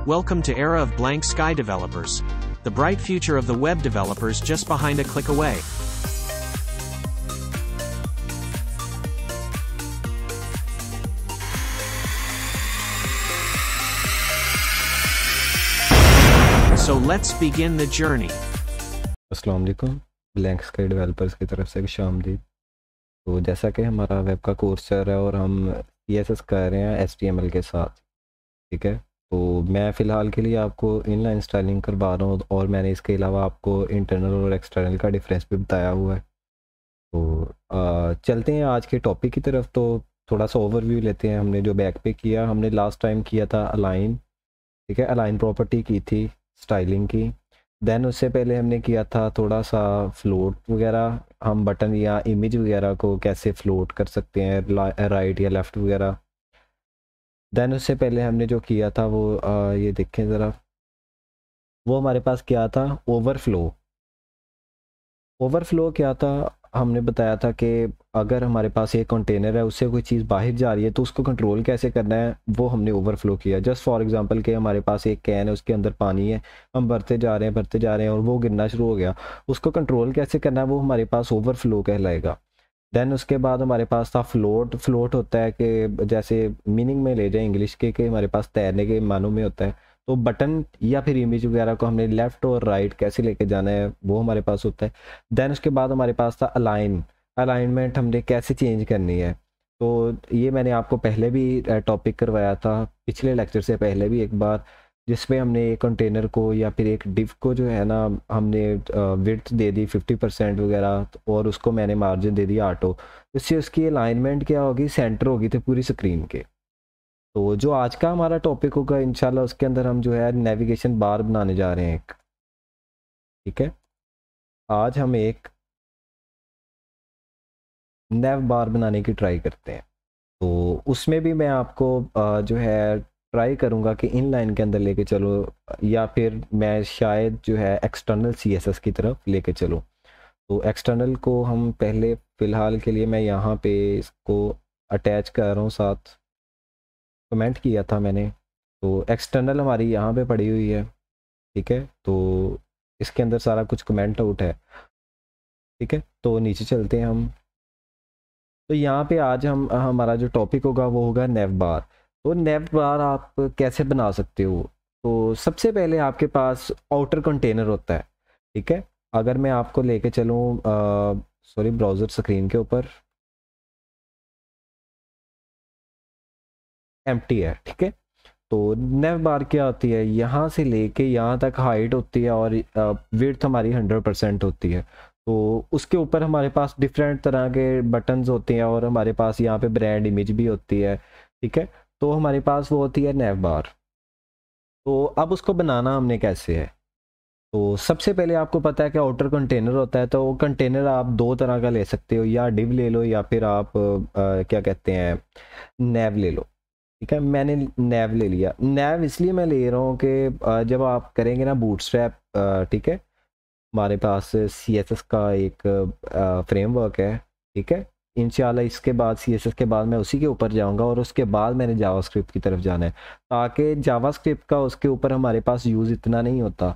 Welcome to Era of Blank Sky Developers. The bright future of the web developers just behind a click away. So let's begin the journey. अस्सलाम वालेकुम, blank sky developers की तरफ से खुशामदीद। तो जैसा कि हमारा वेब का कोर्स चल रहा है और हम CSS कर रहे हैं HTML के साथ, ठीक है। तो मैं फ़िलहाल के लिए आपको इनलाइन स्टाइलिंग करवा रहा हूँ और मैंने इसके अलावा आपको इंटरनल और एक्सटर्नल का डिफरेंस भी बताया हुआ है। तो चलते हैं आज के टॉपिक की तरफ। तो थोड़ा सा ओवरव्यू लेते हैं। हमने जो बैक पे किया, हमने लास्ट टाइम किया था अलाइन, ठीक है, अलाइन प्रॉपर्टी की थी स्टाइलिंग की। देन उससे पहले हमने किया था थोड़ा सा फ्लोट वगैरह, हम बटन या इमेज वगैरह को कैसे फ्लोट कर सकते हैं राइट या लेफ़्ट वगैरह। देन उससे पहले हमने जो किया था वो ये देखें ज़रा, वो हमारे पास क्या था, ओवरफ्लो। ओवरफ्लो क्या था, हमने बताया था कि अगर हमारे पास एक कंटेनर है, उससे कोई चीज़ बाहर जा रही है तो उसको कंट्रोल कैसे करना है, वो हमने ओवरफ्लो किया। जस्ट फॉर एग्जांपल कि हमारे पास एक कैन है, उसके अंदर पानी है, हम भरते जा रहे हैं और वो गिरना शुरू हो गया, उसको कंट्रोल कैसे करना है, वो हमारे पास ओवरफ्लो कहलाएगा। देन उसके बाद हमारे पास था फ्लोट। फ्लोट होता है कि जैसे मीनिंग में ले जाए इंग्लिश के, कि हमारे पास तैरने के मानों में होता है। तो बटन या फिर इमेज वगैरह को हमने लेफ़्ट और राइट कैसे लेके जाना है, वो हमारे पास होता है। देन उसके बाद हमारे पास था अलाइन। अलाइनमेंट हमने कैसे चेंज करनी है। तो ये मैंने आपको पहले भी टॉपिक करवाया था, पिछले लेक्चर से पहले भी एक बार, जिसमें हमने एक कंटेनर को या फिर एक डिव को जो है ना, हमने विड्थ दे दी 50% वगैरह, और उसको मैंने मार्जिन दे दिया ऑटो। इससे उसकी अलाइनमेंट क्या होगी, सेंटर होगी थी पूरी स्क्रीन के। तो जो आज का हमारा टॉपिक होगा इंशाल्लाह, उसके अंदर हम जो है नेविगेशन बार बनाने जा रहे हैं एक, ठीक है। आज हम एक नेव बार बनाने की ट्राई करते हैं। तो उसमें भी मैं आपको जो है ट्राई करूँगा कि इनलाइन के अंदर लेके चलो, या फिर मैं शायद जो है एक्सटर्नल CSS की तरफ लेके चलो। तो एक्सटर्नल को हम पहले फ़िलहाल के लिए मैं यहाँ पे इसको अटैच कर रहा हूँ, साथ कमेंट किया था मैंने। तो एक्सटर्नल हमारी यहाँ पे पड़ी हुई है, ठीक है। तो इसके अंदर सारा कुछ कमेंट आउट है, ठीक है। तो नीचे चलते हैं हम। तो यहाँ पे आज हम हमारा जो टॉपिक होगा वो होगा नेव बार। तो नेव बार आप कैसे बना सकते हो। तो सबसे पहले आपके पास आउटर कंटेनर होता है, ठीक है। अगर मैं आपको लेके चलूँ सॉरी ब्राउज़र स्क्रीन के ऊपर, एम्प्टी है, ठीक है। तो नेव बार क्या होती है, यहाँ से लेके यहाँ तक हाइट होती है और विड्थ हमारी 100% होती है। तो उसके ऊपर हमारे पास डिफरेंट तरह के बटन्स होते हैं और हमारे पास यहाँ पे ब्रांड इमेज भी होती है, ठीक है। तो हमारे पास वो होती है नेव बार। तो अब उसको बनाना हमने कैसे है। तो सबसे पहले आपको पता है कि आउटर कंटेनर होता है। तो वो कंटेनर आप दो तरह का ले सकते हो, या डिव ले लो या फिर आप क्या कहते हैं, नेव ले लो, ठीक है। मैंने नेव ले लिया। नेव इसलिए मैं ले रहा हूँ कि जब आप करेंगे ना बूटस्ट्रैप, ठीक है, हमारे पास CSS का एक फ्रेमवर्क है, ठीक है। इंशाल्लाह इसके बाद CSS के बाद मैं उसी के ऊपर जाऊंगा और उसके बाद मैंने जावास्क्रिप्ट की तरफ जाना है, ताकि जावास्क्रिप्ट का उसके ऊपर हमारे पास यूज़ इतना नहीं होता।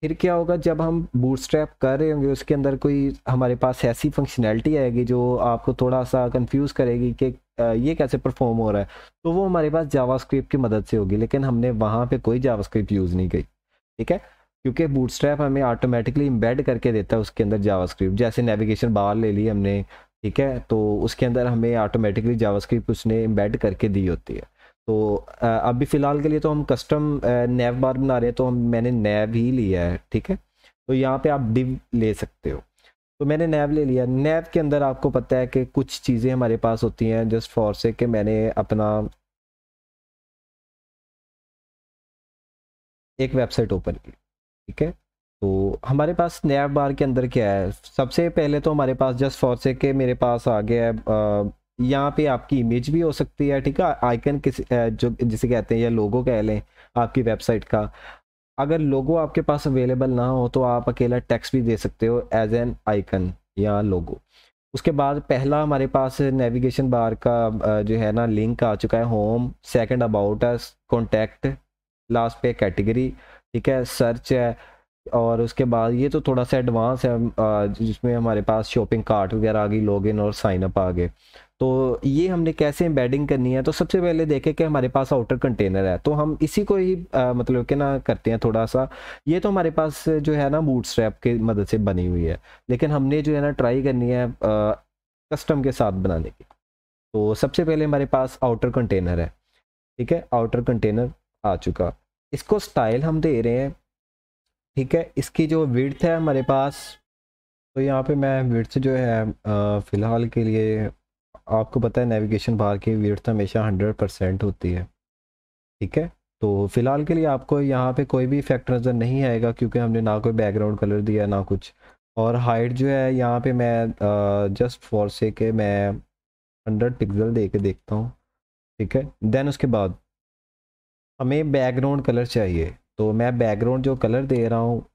फिर क्या होगा, जब हम बूटस्ट्रैप कर रहे होंगे उसके अंदर कोई हमारे पास ऐसी फंक्शनैलिटी आएगी जो आपको थोड़ा सा कंफ्यूज करेगी कि ये कैसे परफॉर्म हो रहा है, तो वो हमारे पास जावास्क्रिप्ट की मदद से होगी। लेकिन हमने वहाँ पे कोई जावास्क्रिप्ट यूज़ नहीं की, ठीक है, क्योंकि बूटस्ट्रैप हमें ऑटोमेटिकली एम्बेड करके देता है उसके अंदर जावास्क्रिप्ट। जैसे नेविगेशन बार ले ली हमने, ठीक है, तो उसके अंदर हमें ऑटोमेटिकली जावास्क्रिप्ट उसने एम्बेड करके दी होती है। तो अभी फ़िलहाल के लिए तो हम कस्टम नेव बार बना रहे हैं, तो मैंने नेव ही लिया है, ठीक है। तो यहाँ पे आप डिव ले सकते हो। तो मैंने नेव ले लिया। नेव के अंदर आपको पता है कि कुछ चीज़ें हमारे पास होती हैं, जस्ट फॉर से कि मैंने अपना एक वेबसाइट ओपन की, ठीक है। तो हमारे पास नेव बार के अंदर क्या है, सबसे पहले तो हमारे पास जस्ट फॉर से कि मेरे पास आ गया है, यहाँ पे आपकी इमेज भी हो सकती है, ठीक है, आइकन किसी जो जिसे कहते हैं, या लोगो कह लें आपकी वेबसाइट का। अगर लोगो आपके पास अवेलेबल ना हो तो आप अकेला टेक्स्ट भी दे सकते हो एज एन आइकन या लोगो। उसके बाद पहला हमारे पास नेविगेशन बार का जो है ना लिंक आ चुका है, home, second about us, contact, last पे कैटेगरी, ठीक है, सर्च है, और उसके बाद ये तो थोड़ा सा एडवांस है, जिसमें हमारे पास शॉपिंग कार्ट वगैरह आ गई, लॉगिन और साइन अप आ गए। तो ये हमने कैसे एम्बेडिंग करनी है, तो सबसे पहले देखें कि हमारे पास आउटर कंटेनर है, तो हम इसी को ही मतलब कि ना करते हैं थोड़ा सा। ये तो हमारे पास जो है ना बूटस्ट्रैप की मदद से बनी हुई है, लेकिन हमने जो है ना ट्राई करनी है कस्टम के साथ बनाने की। तो सबसे पहले हमारे पास आउटर कंटेनर है, ठीक है, आउटर कंटेनर आ चुका, इसको स्टाइल हम दे रहे हैं, ठीक है। इसकी जो विड्थ है हमारे पास, तो यहाँ पे मैं विड्थ जो है फ़िलहाल के लिए, आपको पता है नेविगेशन बार की विड्थ हमेशा 100% होती है, ठीक है। तो फ़िलहाल के लिए आपको यहाँ पे कोई भी इफेक्ट नज़र नहीं आएगा, क्योंकि हमने ना कोई बैकग्राउंड कलर दिया ना कुछ। और हाइट जो है यहाँ पे मैं जस्ट फॉर से के मैं 100 पिक्सल दे के देखता हूँ, ठीक है। देन उसके बाद हमें बैकग्राउंड कलर चाहिए, तो मैं बैकग्राउंड जो कलर दे रहा हूँ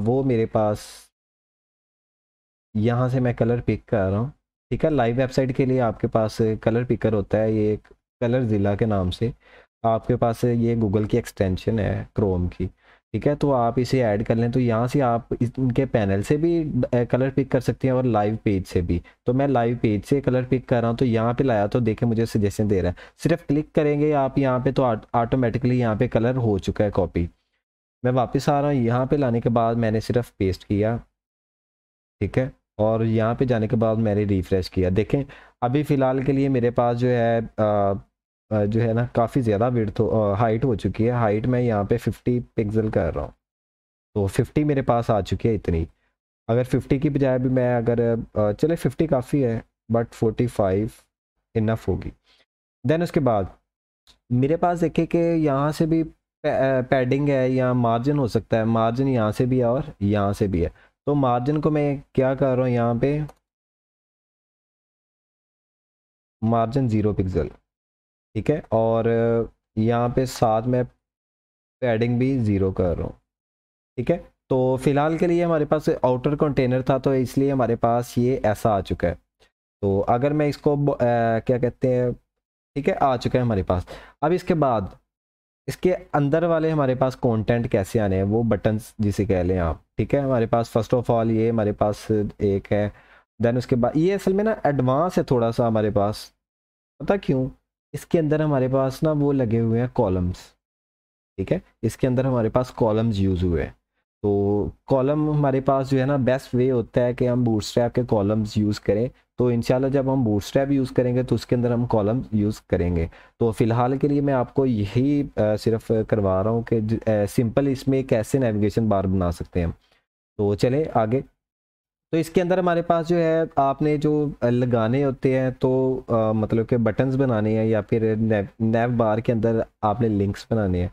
वो मेरे पास यहाँ से मैं कलर पिक कर रहा हूँ, ठीक है। लाइव वेबसाइट के लिए आपके पास कलर पिकर होता है, ये एक कलर ज़िला के नाम से आपके पास ये गूगल की एक्सटेंशन है क्रोम की, ठीक है। तो आप इसे ऐड कर लें, तो यहाँ से आप इनके पैनल से भी कलर पिक कर सकते हैं और लाइव पेज से भी। तो मैं लाइव पेज से कलर पिक कर रहा हूँ, तो यहाँ पे लाया तो देखें मुझे सजेशन दे रहा है, सिर्फ क्लिक करेंगे आप यहाँ पे तो ऑटोमेटिकली यहाँ पे कलर हो चुका है कॉपी। मैं वापस आ रहा हूँ, यहाँ पे लाने के बाद मैंने सिर्फ पेस्ट किया, ठीक है, और यहाँ पे जाने के बाद मैंने रिफ़्रेश किया, देखें अभी फ़िलहाल के लिए मेरे पास जो है जो है ना काफ़ी ज़्यादा विड्थ हाइट हो चुकी है। हाइट मैं यहाँ पे 50 पिक्सल कर रहा हूँ, तो 50 मेरे पास आ चुकी है इतनी। अगर 50 की बजाय भी मैं अगर चले 50 काफ़ी है, बट 45 इनफ होगी। देन उसके बाद मेरे पास देखे कि यहाँ से भी पैडिंग है या मार्जिन हो सकता है, मार्जिन यहाँ से भी है और यहाँ से भी है। तो मार्जिन को मैं क्या कर रहा हूँ, यहाँ पे मार्जिन 0 पिक्सल, ठीक है, और यहाँ पे साथ में पैडिंग भी 0 कर रहा हूँ, ठीक है। तो फिलहाल के लिए हमारे पास आउटर कंटेनर था, तो इसलिए हमारे पास ये ऐसा आ चुका है। तो अगर मैं इसको क्या कहते हैं, ठीक है, आ चुका है हमारे पास। अब इसके बाद इसके अंदर वाले हमारे पास कंटेंट कैसे आने हैं, वो बटन्स जिसे कह लें आप, ठीक है। हमारे पास फर्स्ट ऑफ ऑल ये हमारे पास एक है, देन उसके बाद ये असल में ना एडवांस है थोड़ा सा हमारे पास, पता क्यों, इसके अंदर हमारे पास ना वो लगे हुए हैं कॉलम्स, ठीक है, इसके अंदर हमारे पास कॉलम्स यूज़ हुए हैं। तो कॉलम हमारे पास जो है ना बेस्ट वे होता है कि हम बूटस्ट्रैप के कॉलम्स यूज़ करें। तो इंशाल्लाह जब हम बूटस्ट्रैप यूज़ करेंगे तो उसके अंदर हम कॉलम यूज़ करेंगे। तो फ़िलहाल के लिए मैं आपको यही सिर्फ करवा रहा हूँ कि सिंपल इसमें कैसे नेविगेशन बार बना सकते हैं। तो चले आगे। तो इसके अंदर हमारे पास जो है आपने जो लगाने होते हैं, तो मतलब कि बटन्स बनाने हैं या फिर नेव बार के अंदर आपने लिंक्स बनाने हैं,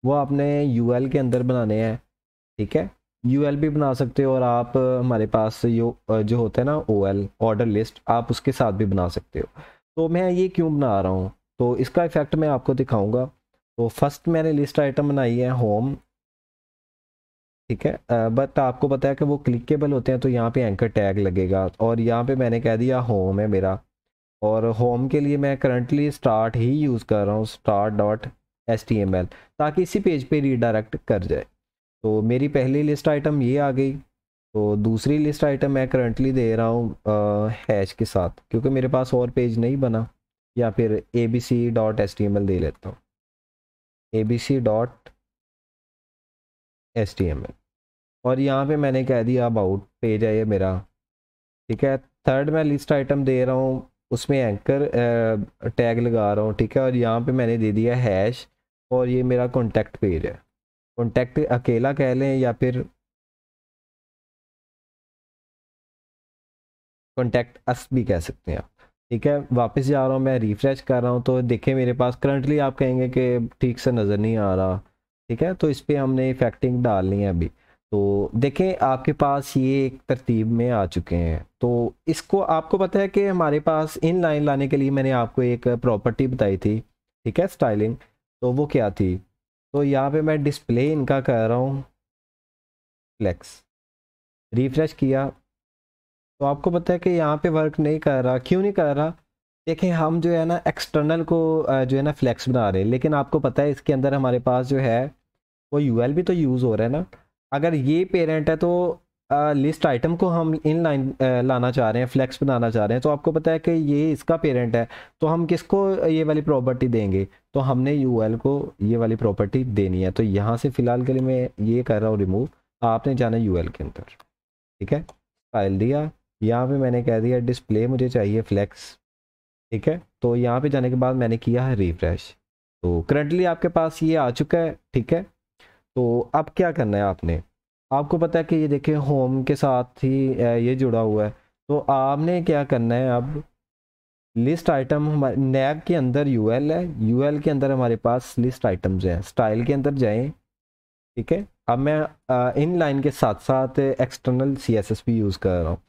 वो आपने यूएल के अंदर बनाने हैं, ठीक है। यूएल भी बना सकते हो, और आप हमारे पास जो होता है ना ओएल ऑर्डर लिस्ट, आप उसके साथ भी बना सकते हो। तो मैं ये क्यों बना रहा हूँ, तो इसका इफेक्ट मैं आपको दिखाऊंगा। तो फर्स्ट मैंने लिस्ट आइटम बनाई है होम, ठीक है, बट आपको पता है कि वो क्लिकेबल होते हैं, तो यहाँ पे एंकर टैग लगेगा, और यहाँ पे मैंने कह दिया होम है मेरा, और होम के लिए मैं करंटली स्टार्ट ही यूज़ कर रहा हूँ, start.html, ताकि इसी पेज पे रीडायरेक्ट कर जाए। तो मेरी पहली लिस्ट आइटम ये आ गई। तो दूसरी लिस्ट आइटम मैं करंटली दे रहा हूँ हैश के साथ, क्योंकि मेरे पास और पेज नहीं बना, या फिर abc.html दे लेता हूँ, abc.html, और यहाँ पे मैंने कह दिया अबाउट पेज है ये मेरा, ठीक है। थर्ड मैं लिस्ट आइटम दे रहा हूँ, उसमें एंकर टैग लगा रहा हूँ, ठीक है, और यहाँ पे मैंने दे दिया हैश, और ये मेरा कॉन्टैक्ट पेज है। कॉन्टैक्ट अकेला कह लें या फिर कॉन्टैक्ट अस भी कह सकते हैं आप, ठीक है। वापस जा रहा हूँ, मैं रिफ्रेश कर रहा हूँ, तो देखें मेरे पास करंटली आप कहेंगे कि ठीक से नज़र नहीं आ रहा, ठीक है। तो इस पर हमने इफेक्टिंग डालनी है अभी। तो देखें आपके पास ये एक तरतीब में आ चुके हैं। तो इसको आपको पता है कि हमारे पास इन लाइन लाने के लिए मैंने आपको एक प्रॉपर्टी बताई थी, ठीक है, स्टाइलिंग। तो वो क्या थी, तो यहाँ पे मैं डिस्प्ले इनका कर रहा हूँ फ्लेक्स, रिफ्रेश किया, तो आपको पता है कि यहाँ पे वर्क नहीं कर रहा। क्यों नहीं कर रहा, देखें हम जो है ना एक्सटर्नल को जो है ना फ्लेक्स बना रहे हैं, लेकिन आपको पता है इसके अंदर हमारे पास जो है वो यूएल भी तो यूज़ हो रहा है ना। अगर ये पेरेंट है तो लिस्ट आइटम को हम इन लाइन लाना चाह रहे हैं, फ्लेक्स बनाना चाह रहे हैं, तो आपको पता है कि ये इसका पेरेंट है, तो हम किसको ये वाली प्रॉपर्टी देंगे? तो हमने यूएल को ये वाली प्रॉपर्टी देनी है। तो यहाँ से फ़िलहाल के लिए मैं ये कर रहा हूँ रिमूव, आपने जाना यूएल के अंदर, ठीक है। फाइल दिया, यहाँ पे मैंने कह दिया डिस्प्ले मुझे चाहिए फ्लेक्स, ठीक है। तो यहाँ पे जाने के बाद मैंने किया है रिफ्रेश, तो करंटली आपके पास ये आ चुका है, ठीक है। तो अब क्या करना है आपने, आपको पता है कि ये देखिए होम के साथ ही ये जुड़ा हुआ है। तो आपने क्या करना है, अब लिस्ट आइटम हमारे नैब के अंदर यूएल है, यूएल के अंदर हमारे पास लिस्ट आइटम्स हैं, स्टाइल के अंदर जाएं, ठीक है। अब मैं इन लाइन के साथ साथ एक्सटर्नल सीएसएस भी यूज़ कर रहा हूँ।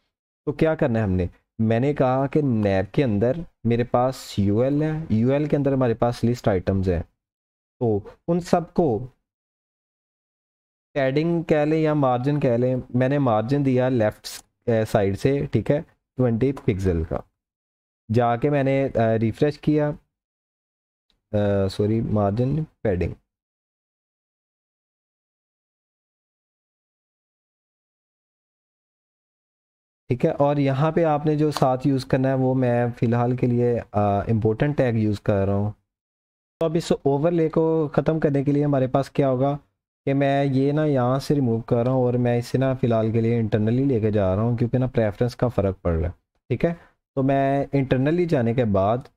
तो क्या करना है हमने, मैंने कहा कि नैब के अंदर मेरे पास यूएल है, यूएल के अंदर हमारे पास लिस्ट आइटम्स हैं, तो उन सबको पैडिंग कह लें या मार्जिन कह लें, मैंने मार्जिन दिया लेफ्ट साइड से, ठीक है, 20 पिक्सल का। जाके मैंने रिफ्रेश किया, सॉरी मार्जिन पैडिंग, ठीक है। और यहाँ पे आपने जो साथ यूज़ करना है वो मैं फ़िलहाल के लिए इम्पोर्टेंट टैग यूज़ कर रहा हूँ। तो अब इस ओवरले को ख़त्म करने के लिए हमारे पास क्या होगा कि मैं ये ना यहाँ से रिमूव कर रहा हूँ और मैं इसे ना फ़िलहाल के लिए इंटरनली लेके जा रहा हूँ, क्योंकि ना प्रेफरेंस का फ़र्क पड़ रहा है, ठीक है। तो मैं इंटरनली जाने के बाद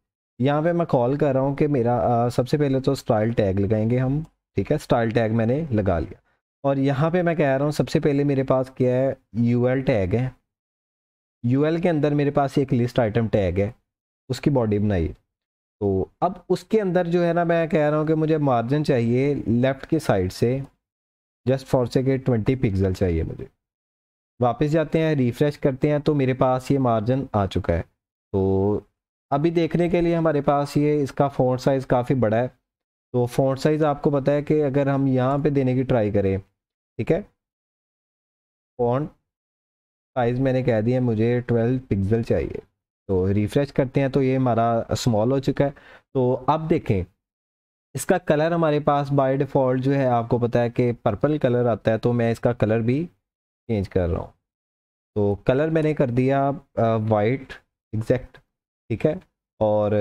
यहाँ पे मैं कॉल कर रहा हूँ कि मेरा सबसे पहले तो स्टाइल टैग लगाएंगे हम, ठीक है। स्टाइल टैग मैंने लगा लिया, और यहाँ पे मैं कह रहा हूँ सबसे पहले मेरे पास क्या है, यूएल टैग है। यूएल के अंदर मेरे पास एक लिस्ट आइटम टैग है, उसकी बॉडी बनाई। तो अब उसके अंदर जो है ना, मैं कह रहा हूँ कि मुझे मार्जिन चाहिए लेफ़्ट की साइड से, जस्ट फॉर से के 20 पिक्सल चाहिए मुझे। वापस जाते हैं, रिफ्रेश करते हैं, तो मेरे पास ये मार्जिन आ चुका है। तो अभी देखने के लिए हमारे पास ये इसका फ़ॉन्ट साइज़ काफ़ी बड़ा है। तो फ़ॉन्ट साइज़ आपको पता है कि अगर हम यहाँ पे देने की ट्राई करें, ठीक है, फ़ॉन्ट साइज़ मैंने कह दिया मुझे 12 पिक्सल चाहिए। तो रिफ्रेश करते हैं तो ये हमारा स्मॉल हो चुका है। तो अब देखें, इसका कलर हमारे पास बाय डिफ़ॉल्ट जो है आपको पता है कि पर्पल कलर आता है, तो मैं इसका कलर भी चेंज कर रहा हूँ। तो कलर मैंने कर दिया वाइट एग्जैक्ट, ठीक है। और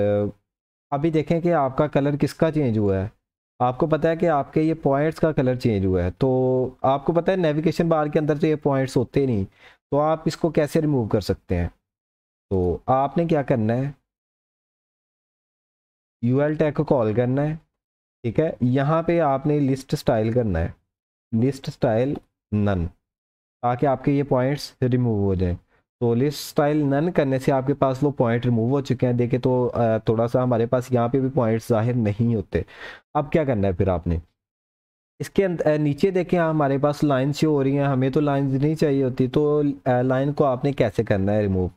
अभी देखें कि आपका कलर किसका चेंज हुआ है। आपको पता है कि आपके ये पॉइंट्स का कलर चेंज हुआ है। तो आपको पता है नेविगेशन बार के अंदर तो ये पॉइंट्स होते नहीं, तो आप इसको कैसे रिमूव कर सकते हैं। तो आपने क्या करना है, यूएल टैग को कॉल करना है, ठीक है। यहाँ पे आपने लिस्ट स्टाइल करना है, लिस्ट स्टाइल नन, ताकि आपके ये पॉइंट्स रिमूव हो जाएं। तो लिस्ट स्टाइल नन करने से आपके पास वो पॉइंट रिमूव हो चुके हैं। देखे तो थोड़ा सा हमारे पास यहाँ पे भी पॉइंट्स जाहिर नहीं होते। अब क्या करना है फिर आपने, इसके अंदर नीचे देखें हमारे पास लाइन शो हो रही हैं, हमें तो लाइंस नहीं चाहिए होती, तो लाइन को आपने कैसे करना है रिमूव।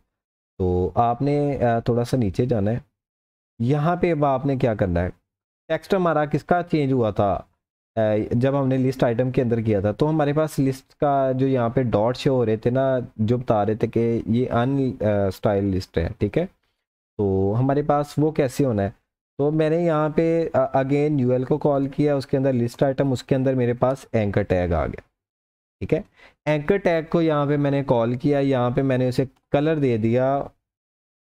तो आपने थोड़ा सा नीचे जाना है, यहाँ पे अब आपने क्या करना है, टेक्स्ट हमारा किसका चेंज हुआ था जब हमने लिस्ट आइटम के अंदर किया था। तो हमारे पास लिस्ट का जो यहाँ पे डॉट शो हो रहे थे ना, जो बता रहे थे कि ये अन स्टाइल लिस्ट है, ठीक है। तो हमारे पास वो कैसे होना है, तो मैंने यहाँ पे अगेन यूएल को कॉल किया, उसके अंदर लिस्ट आइटम, उसके अंदर मेरे पास एंकर टैग आ गया, ठीक है। एंकर टैग को यहाँ पे मैंने कॉल किया, यहाँ पे मैंने उसे कलर दे दिया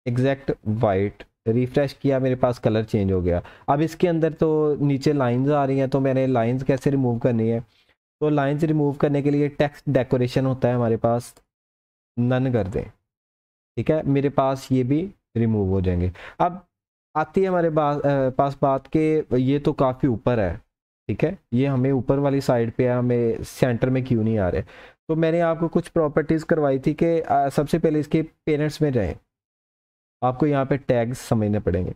एग्जैक्ट वाइट, रिफ्रेश किया, मेरे पास कलर चेंज हो गया। अब इसके अंदर तो नीचे लाइंस आ रही हैं, तो मैंने लाइंस कैसे रिमूव करनी है। तो लाइंस रिमूव करने के लिए टेक्स्ट डेकोरेशन होता है हमारे पास, नन कर दें, ठीक है, मेरे पास ये भी रिमूव हो जाएंगे। अब आती है हमारे पास बात के ये तो काफ़ी ऊपर है, ठीक है, ये हमें ऊपर वाली साइड पे है, हमें सेंटर में क्यों नहीं आ रहे। तो मैंने आपको कुछ प्रॉपर्टीज़ करवाई थी कि सबसे पहले इसके पेरेंट्स में जाएं, आपको यहाँ पे टैग्स समझने पड़ेंगे।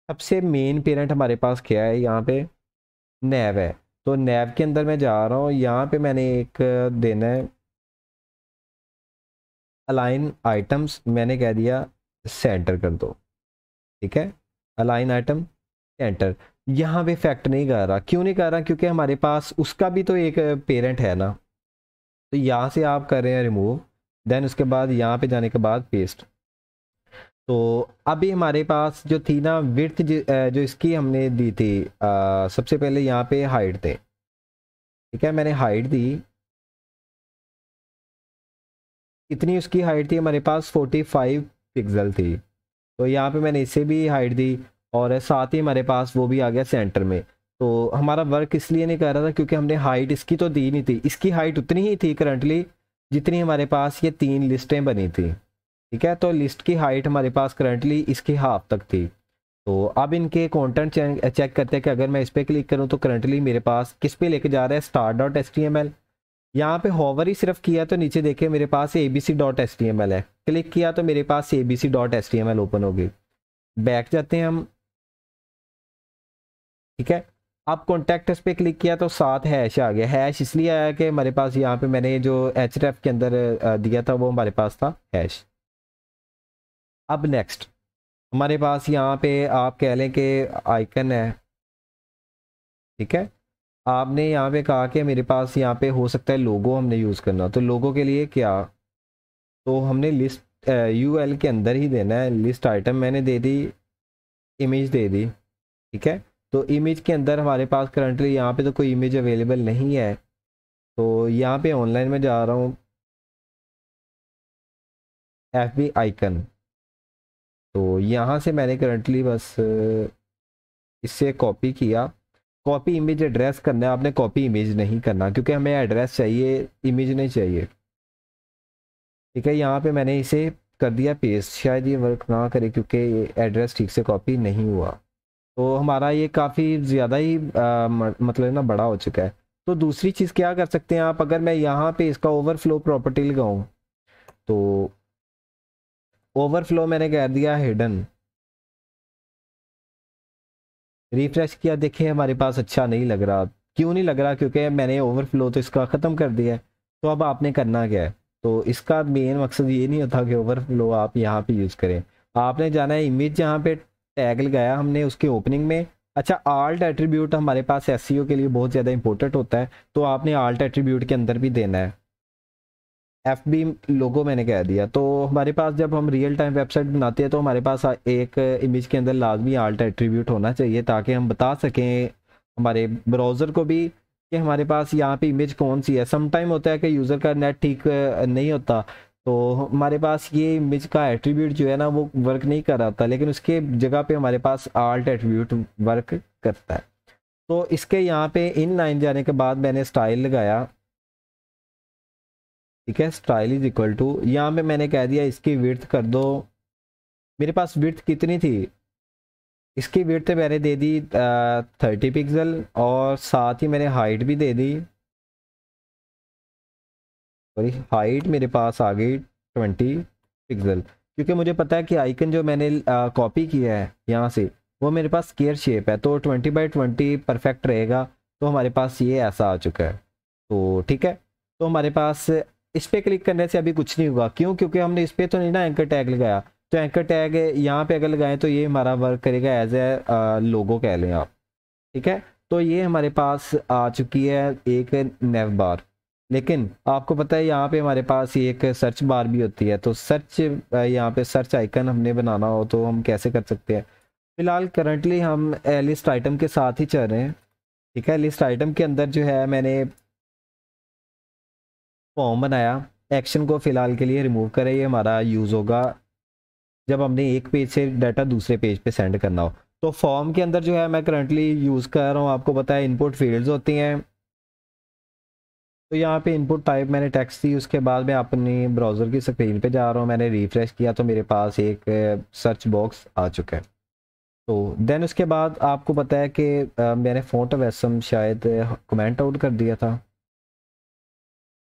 सबसे मेन पेरेंट हमारे पास क्या है, यहाँ पे नैव है। तो नैव के अंदर मैं जा रहा हूँ, यहाँ पे मैंने एक देना है अलाइन आइटम्स, मैंने कह दिया सेंटर कर दो, ठीक है, अलाइन आइटम सेंटर। यहाँ पे इफेक्ट नहीं कर रहा, क्यों नहीं कर रहा, क्योंकि हमारे पास उसका भी तो एक पेरेंट है ना। तो यहाँ से आप कर रहे हैं रिमूव, देन उसके बाद यहाँ पे जाने के बाद पेस्ट। तो अभी हमारे पास जो थी ना विड्थ जो इसकी हमने दी थी, सबसे पहले यहाँ पे हाइट थे, ठीक है, मैंने हाइट दी, कितनी उसकी हाइट थी हमारे पास, 45 पिक्सल थी। तो यहाँ पे मैंने इसे भी हाइट दी और साथ ही हमारे पास वो भी आ गया सेंटर में। तो हमारा वर्क इसलिए नहीं कर रहा था क्योंकि हमने हाइट इसकी तो दी नहीं थी, इसकी हाइट उतनी ही थी करंटली जितनी हमारे पास ये 3 लिस्टें बनी थी। ठीक है, तो लिस्ट की हाइट हमारे पास करंटली इसकी हाफ तक थी। तो अब इनके कंटेंट चेक करते हैं कि अगर मैं इस पर क्लिक करूँ तो करंटली मेरे पास किस पे लेके जा रहा है, start.html। यहाँ पे होवर ही सिर्फ किया तो नीचे देखिए मेरे पास abc.html है, क्लिक किया तो मेरे पास abc.html ओपन होगी। बैक जाते हैं हम। ठीक है, अब कॉन्टेक्ट्स पे क्लिक किया तो साथ हैश आ गया। हैश इसलिए आया कि हमारे पास यहाँ पे मैंने जो href के अंदर दिया था वो हमारे पास था हैश। अब नेक्स्ट हमारे पास यहाँ पे आप कह लें कि आइकन है। ठीक है, आपने यहाँ पे कहा कि मेरे पास यहाँ पे हो सकता है लोगो हमने यूज़ करना, तो लोगो के लिए क्या, तो हमने लिस्ट यूएल के अंदर ही देना है। लिस्ट आइटम मैंने दे दी, इमेज दे दी। ठीक है, तो इमेज के अंदर हमारे पास करंटली यहाँ पे तो कोई इमेज अवेलेबल नहीं है, तो यहाँ पे ऑनलाइन में जा रहा हूँ, FB आइकन। तो यहाँ से मैंने करंटली बस इससे कॉपी किया। कॉपी इमेज एड्रेस करना है आपने, कॉपी इमेज नहीं करना क्योंकि हमें एड्रेस चाहिए, इमेज नहीं चाहिए। ठीक है, यहाँ पे मैंने इसे कर दिया पेस्ट, शायद ये वर्क ना करे क्योंकि एड्रेस ठीक से कॉपी नहीं हुआ। तो हमारा ये काफ़ी ज़्यादा ही मतलब ना बड़ा हो चुका है। तो दूसरी चीज़ क्या कर सकते हैं आप, अगर मैं यहाँ पे इसका ओवरफ्लो प्रॉपर्टी लगाऊं तो ओवरफ्लो मैंने कह दिया हिडन, रिफ्रेश किया, देखिए हमारे पास अच्छा नहीं लग रहा। क्यों नहीं लग रहा, क्योंकि मैंने ओवरफ्लो तो इसका ख़त्म कर दिया है। तो अब आपने करना क्या है, तो इसका मेन मकसद ये नहीं होता कि ओवरफ्लो आप यहाँ पे यूज़ करें। आपने जाना है इमेज जहाँ पे टैग लगाया हमने उसके ओपनिंग में। अच्छा, आल्ट एट्रीब्यूट हमारे पास एसईओ के लिए बहुत ज़्यादा इंपॉर्टेंट होता है, तो आपने आल्ट एट्रीब्यूट के अंदर भी देना है। FB लोगो मैंने कह दिया। तो हमारे पास जब हम रियल टाइम वेबसाइट बनाते हैं तो हमारे पास एक इमेज के अंदर लाजमी आल्ट एट्रीब्यूट होना चाहिए ताकि हम बता सकें हमारे ब्राउज़र को भी कि हमारे पास यहाँ पे इमेज कौन सी है। सम टाइम होता है कि यूज़र का नेट ठीक नहीं होता, तो हमारे पास ये इमेज का एट्रीब्यूट जो है ना वो वर्क नहीं कर रहा था, लेकिन उसके जगह पे हमारे पास आल्ट एट्रीब्यूट वर्क करता है। तो इसके यहाँ पे इन लाइन जाने के बाद मैंने स्टाइल लगाया। ठीक है, स्टाइल इज इक्वल टू, यहाँ पे मैंने कह दिया इसकी विड्थ कर दो। मेरे पास विड्थ कितनी थी, इसकी विड्थ मैंने दे दी 30 पिक्सल और साथ ही मैंने हाइट भी दे दी। सॉरी, हाइट मेरे पास आ गई 20 पिक्सल, क्योंकि मुझे पता है कि आइकन जो मैंने कॉपी किया है यहाँ से वो मेरे पास स्क्वायर शेप है, तो 20x20 परफेक्ट रहेगा। तो हमारे पास ये ऐसा आ चुका है। तो ठीक है, तो हमारे पास इस पर क्लिक करने से अभी कुछ नहीं होगा, क्यों, क्योंकि हमने इस पर तो नहीं ना एंकर टैग लगाया। तो एंकर टैग यहाँ पे अगर लगाएं तो ये हमारा वर्क करेगा एज ए लोगो कह लें आप। ठीक है, तो ये हमारे पास आ चुकी है एक नेव बार। लेकिन आपको पता है यहाँ पे हमारे पास ये एक सर्च बार भी होती है, तो सर्च यहाँ पे सर्च आइकन हमने बनाना हो तो हम कैसे कर सकते हैं। फिलहाल करंटली हम लिस्ट आइटम के साथ ही चल रहे हैं। ठीक है, लिस्ट आइटम के अंदर जो है मैंने फॉर्म बनाया। एक्शन को फिलहाल के लिए रिमूव करें, ये हमारा यूज़ होगा जब हमने एक पेज से डाटा दूसरे पेज पे सेंड करना हो। तो फॉर्म के अंदर जो है मैं करंटली यूज़ कर रहा हूँ, आपको पता है इनपुट फील्ड्स होती हैं। तो यहाँ पे इनपुट टाइप मैंने टेक्स्ट दी, उसके बाद मैं अपनी ब्राउज़र की स्क्रीन पे जा रहा हूँ, मैंने रिफ्रेश किया तो मेरे पास एक सर्च बॉक्स आ चुका है। तो देन उसके बाद आपको पता है कि मैंने फ़ॉन्ट ऑफ एसएम शायद कमेंट आउट कर दिया था,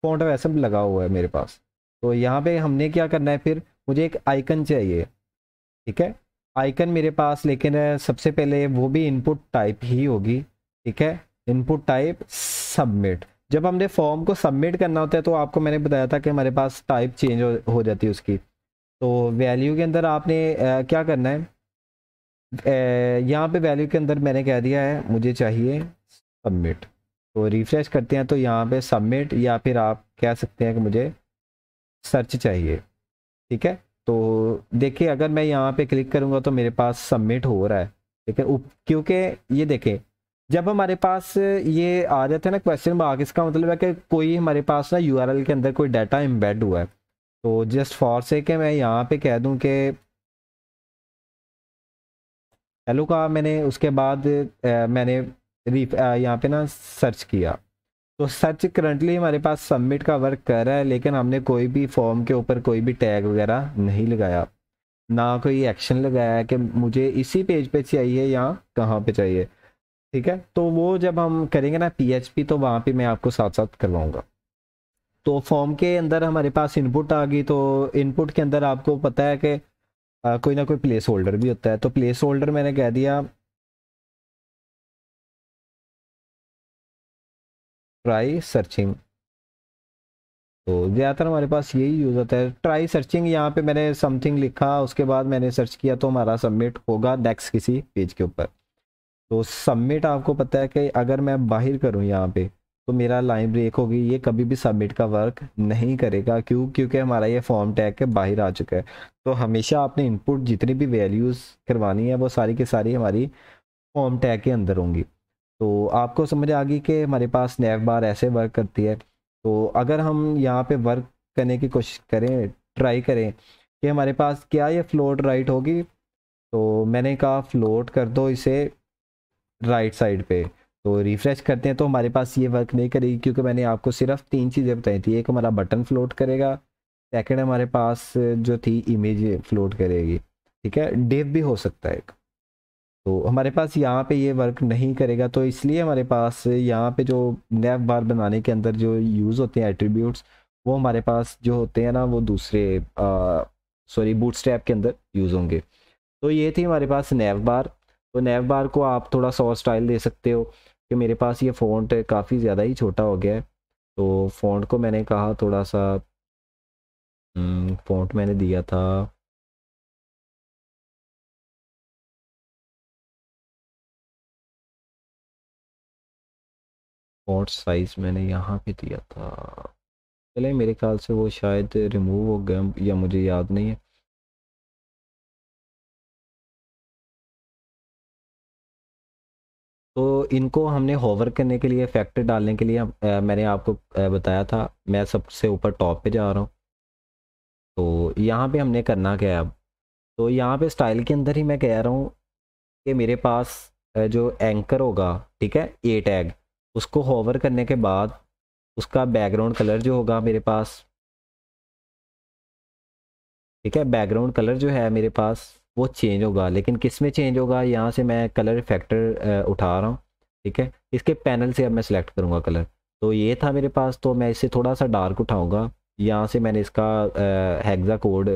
फ़ॉन्ट ऑफ एसएम लगा हुआ है मेरे पास। तो यहाँ पे हमने क्या करना है, फिर मुझे एक आइकन चाहिए। ठीक है, आइकन मेरे पास, लेकिन सबसे पहले वो भी इनपुट टाइप ही होगी। ठीक है, इनपुट टाइप सबमिट। जब हमने फॉर्म को सबमिट करना होता है तो आपको मैंने बताया था कि हमारे पास टाइप चेंज हो जाती है उसकी। तो वैल्यू के अंदर आपने क्या करना है, यहाँ पे वैल्यू के अंदर मैंने कह दिया है मुझे चाहिए सबमिट। तो रिफ्रेश करते हैं तो यहाँ पे सबमिट, या फिर आप कह सकते हैं कि मुझे सर्च चाहिए। ठीक है, तो देखिए अगर मैं यहाँ पे क्लिक करूँगा तो मेरे पास सबमिट हो रहा है। ठीक है, क्योंकि ये देखें जब हमारे पास ये आ जाता है ना क्वेश्चन मार्क, इसका मतलब है कि कोई हमारे पास ना यूआरएल के अंदर कोई डाटा एम्बेड हुआ है। तो जस्ट फॉर से कि मैं यहाँ पे कह दूं कि हेलो का मैंने, उसके बाद मैंने यहाँ पे ना सर्च किया, तो सर्च करंटली हमारे पास सबमिट का वर्क कर रहा है, लेकिन हमने कोई भी फॉर्म के ऊपर कोई भी टैग वगैरह नहीं लगाया, ना कोई एक्शन लगाया है कि मुझे इसी पेज पे चाहिए या कहाँ पे चाहिए। ठीक है, तो वो जब हम करेंगे ना PHP, तो वहाँ पे मैं आपको साथ साथ करवाऊंगा। तो फॉर्म के अंदर हमारे पास इनपुट आ गई, तो इनपुट के अंदर आपको पता है कि कोई ना कोई प्लेस होल्डर भी होता है। तो प्लेस होल्डर मैंने कह दिया ट्राई सर्चिंग। तो ज़्यादातर हमारे पास यही यूज़ होता है, ट्राई सर्चिंग। यहाँ पे मैंने समथिंग लिखा, उसके बाद मैंने सर्च किया, तो हमारा सबमिट होगा नेक्स्ट किसी पेज के ऊपर। तो सबमिट आपको पता है कि अगर मैं बाहर करूँ यहाँ पे, तो मेरा लाइन ब्रेक होगी, ये कभी भी सबमिट का वर्क नहीं करेगा। क्यों? क्योंकि हमारा ये फॉर्म टैग के बाहर आ चुका है। तो हमेशा आपने इनपुट जितनी भी वैल्यूज़ करवानी है वो सारी की सारी हमारी फॉर्म टैग के अंदर होंगी। तो आपको समझ आ गई कि हमारे पास नैव बार ऐसे वर्क करती है। तो अगर हम यहाँ पे वर्क करने की कोशिश करें, ट्राई करें कि हमारे पास क्या ये फ्लोट राइट होगी, तो मैंने कहा फ्लोट कर दो इसे राइट साइड पे। तो रिफ्रेश करते हैं तो हमारे पास ये वर्क नहीं करेगी, क्योंकि मैंने आपको सिर्फ 3 चीज़ें बताई थी। एक हमारा बटन फ्लोट करेगा, सेकंड हमारे पास जो थी इमेज फ्लोट करेगी, ठीक है, डिव भी हो सकता है एक। तो हमारे पास यहाँ पे ये वर्क नहीं करेगा, तो इसलिए हमारे पास यहाँ पे जो नैव बार बनाने के अंदर जो यूज़ होते हैं एट्रीब्यूट्स, वो हमारे पास जो होते हैं ना वो दूसरे बूटस्ट्रैप के अंदर यूज़ होंगे। तो ये थी हमारे पास नैव बार। तो नैव बार को आप थोड़ा सा और स्टाइल दे सकते हो कि मेरे पास ये फ़ॉन्ट काफ़ी ज़्यादा ही छोटा हो गया है। तो फ़ॉन्ट को मैंने कहा थोड़ा सा, फ़ॉन्ट मैंने दिया था फ़ॉन्ट साइज़ मैंने यहाँ पे दिया था, चले मेरे ख्याल से वो शायद रिमूव हो गया या मुझे याद नहीं है। तो इनको हमने होवर करने के लिए, फैक्टर डालने के लिए मैंने आपको बताया था। मैं सबसे ऊपर टॉप पे जा रहा हूँ। तो यहाँ पे हमने करना क्या है अब, तो यहाँ पे स्टाइल के अंदर ही मैं कह रहा हूँ कि मेरे पास जो एंकर होगा, ठीक है, ए टैग, उसको होवर करने के बाद उसका बैकग्राउंड कलर जो होगा मेरे पास, ठीक है, बैकग्राउंड कलर जो है मेरे पास वो चेंज होगा। लेकिन किस में चेंज होगा, यहाँ से मैं कलर फैक्टर उठा रहा हूँ, ठीक है, इसके पैनल से अब मैं सेलेक्ट करूँगा कलर। तो ये था मेरे पास, तो मैं इसे थोड़ा सा डार्क उठाऊँगा। यहाँ से मैंने इसका हेक्सा कोड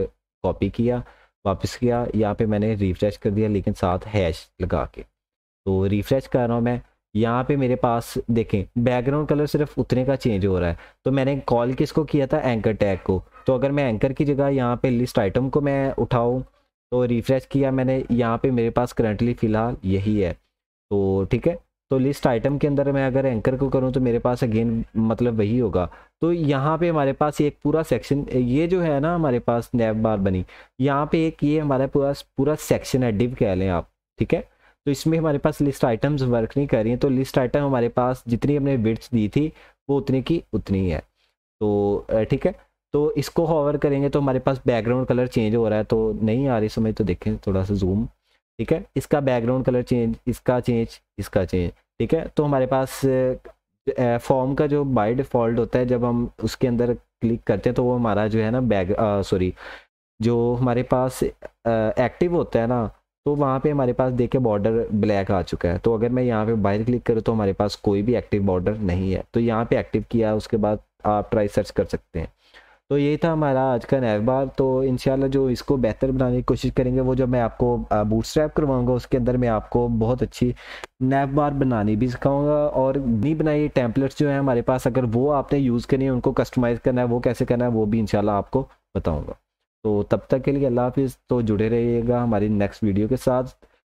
कॉपी किया, वापस किया, यहाँ पे मैंने रिफ्रेश कर दिया, लेकिन साथ हैश लगा के। तो रिफ्रेश कर रहा हूँ मैं, यहाँ पे मेरे पास देखें बैकग्राउंड कलर सिर्फ उतने का चेंज हो रहा है। तो मैंने कॉल किसको किया था, एंकर टैग को। तो अगर मैं एंकर की जगह यहाँ पे लिस्ट आइटम को मैं उठाऊँ, तो रिफ्रेश किया मैंने, यहाँ पे मेरे पास करंटली फ़िलहाल यही है। तो ठीक है, तो लिस्ट आइटम के अंदर मैं अगर एंकर को करूँ तो मेरे पास अगेन मतलब वही होगा। तो यहाँ पे हमारे पास एक पूरा सेक्शन, ये जो है ना हमारे पास नैव बार बनी, यहाँ पे एक ये हमारे पूरा सेक्शन है, डिव कह लें आप, ठीक है। तो इसमें हमारे पास लिस्ट आइटम्स वर्क नहीं कर रही हैं। तो लिस्ट आइटम हमारे पास जितनी हमने विड्थ दी थी वो उतनी की उतनी है। तो ठीक है, तो इसको होवर करेंगे तो हमारे पास बैकग्राउंड कलर चेंज हो रहा है, तो नहीं आ रही समझ, तो देखें थोड़ा सा जूम, ठीक है, इसका बैकग्राउंड कलर चेंज, इसका चेंज, इसका चेंज, ठीक है। तो हमारे पास फॉर्म का जो बाय डिफ़ॉल्ट होता है, जब हम उसके अंदर क्लिक करते हैं तो वो हमारा जो है ना जो हमारे पास एक्टिव होता है ना, तो वहाँ पे हमारे पास देखे बॉर्डर ब्लैक आ चुका है। तो अगर मैं यहाँ पे बाहर क्लिक करूँ तो हमारे पास कोई भी एक्टिव बॉर्डर नहीं है। तो यहाँ पे एक्टिव किया, उसके बाद आप ट्राई सर्च कर सकते हैं। तो ये था हमारा आज का नैव बार। तो इंशाल्लाह जो इसको बेहतर बनाने की कोशिश करेंगे, वो जब मैं आपको बूटस्ट्रैप करवाऊंगा उसके अंदर मैं आपको बहुत अच्छी नैव बार बनानी भी सिखाऊंगा। और नहीं बनाई टेम्पलेट्स जो है हमारे पास, अगर वो आपने यूज़ करनी है, उनको कस्टमाइज़ करना है, वो कैसे करना है, वो भी इंशाल्लाह आपको बताऊँगा। तो तब तक के लिए अल्लाह हाफिज़। तो जुड़े रहिएगा हमारी नेक्स्ट वीडियो के साथ,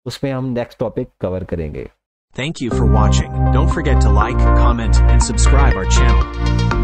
उसमें हम नेक्स्ट टॉपिक कवर करेंगे। Thank you for watching. Don't forget to like, comment, and subscribe our channel.